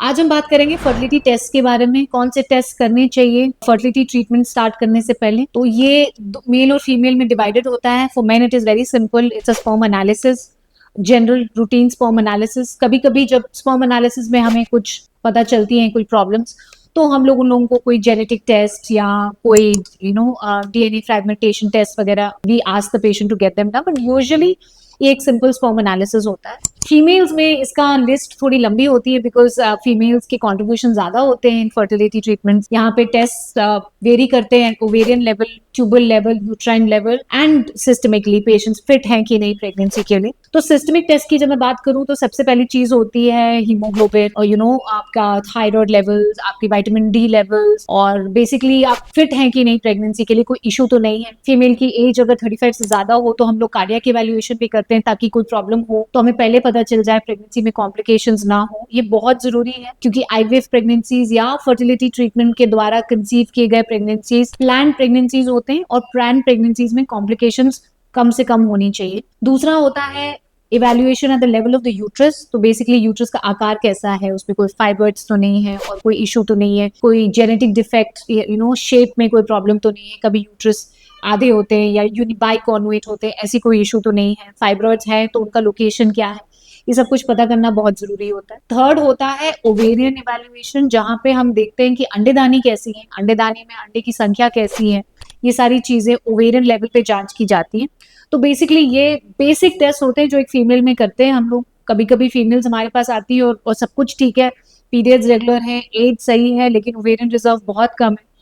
आज हम बात करेंगे फर्टिलिटी टेस्ट के बारे में, कौन से टेस्ट करने चाहिए फर्टिलिटी ट्रीटमेंट स्टार्ट करने से पहले। तो ये मेल और फीमेल में डिवाइडेड होता है। For main it is very simple, it's a sperm analysis, general routine sperm analysis. कभी कभी जब स्पर्म एनालिसिस में हमें कुछ पता चलती हैं कोई प्रॉब्लम्स, तो हम लोग उन लोगों को कोई जेनेटिक टेस्ट या कोई डीएनए फ्रेगमेंटेशन टेस्ट वगैरह we ask the patient to get them done, but usually ये एक सिंपल स्पर्म एनालिसिस होता है। फीमेल्स में इसका लिस्ट थोड़ी लंबी होती है बिकॉज फीमेल्स के कॉन्ट्रीब्यूशन ज्यादा होते हैं इन फर्टिलिटी ट्रीटमेंट। यहाँ पे टेस्ट वेरी करते हैं, ovarian level, tubal level, uterine level and systemically patients fit हैं कि नहीं प्रेगनेंसी के लिए। तो सिस्टमिक टेस्ट की जब मैं बात करूँ तो सबसे पहली चीज होती है हीमोग्लोबिन और आपका थायराइड लेवल्स, आपकी विटामिन डी लेवल्स, और बेसिकली आप फिट हैं कि नहीं प्रेगनेंसी के लिए, कोई इशू तो नहीं है। फीमेल की एज अगर 35 से ज्यादा हो तो हम लोग कार्डियक इवैल्यूएशन भी करते हैं ताकि कोई प्रॉब्लम हो तो हमें पहले पता चल जाए, प्रेगनेंसी में कॉम्प्लिकेशंस ना हो। ये बहुत जरूरी है क्योंकि आईवीएफ प्रेगनेंसीज या फर्टिलिटी ट्रीटमेंट के द्वारा कंसीव किए गए प्रेगनेंसीज प्लान प्रेगनेंसीज होते हैं और प्लान प्रेगनेंसीज में कॉम्प्लिकेशंस कम से कम होनी चाहिए। दूसरा होता है evaluation at the level of the uterus. तो बेसिकली यूट्रस का आकार कैसा है, उसमें कोई फाइब्रॉइड्स तो नहीं है और कोई इशू तो नहीं है, कोई जेनेटिक डिफेक्ट शेप में कोई प्रॉब्लम तो नहीं है, कभी यूट्रस आधे होते हैं या बाइकॉन्वेट होते हैं, ऐसी कोई इशू तो नहीं है, फाइब्रॉइड्स है तो उनका लोकेशन क्या है, ये सब कुछ पता करना बहुत जरूरी होता है। थर्ड होता है ओवेरियन इवैल्यूएशन, जहाँ पे हम देखते हैं कि अंडेदानी कैसी है, अंडेदानी में अंडे की संख्या कैसी है, ये सारी चीजें ओवेरियन लेवल पे जांच की जाती है। तो बेसिकली ये बेसिक टेस्ट होते हैं जो एक फीमेल में करते हैं हम लोग। कभी कभी फीमेल्स हमारे पास आती है और सब कुछ ठीक है, पीरियड्स रेगुलर है, एज सही है, लेकिन ओवेरियन रिजर्व बहुत कम है।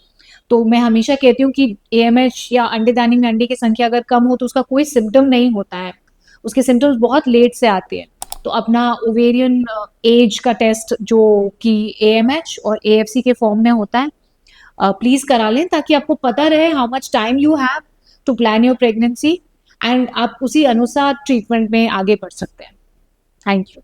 तो मैं हमेशा कहती हूँ कि एएमएच या अंडेदानी में अंडे की संख्या अगर कम हो तो उसका कोई सिम्टम नहीं होता है, उसके सिम्टम्स बहुत लेट से आते हैं। तो अपना ओवेरियन एज का टेस्ट जो कि एएमएच और एएफसी के फॉर्म में होता है, प्लीज करा लें ताकि आपको पता रहे how much time you have to plan your pregnancy and आप उसी अनुसार ट्रीटमेंट में आगे बढ़ सकते हैं। Thank you.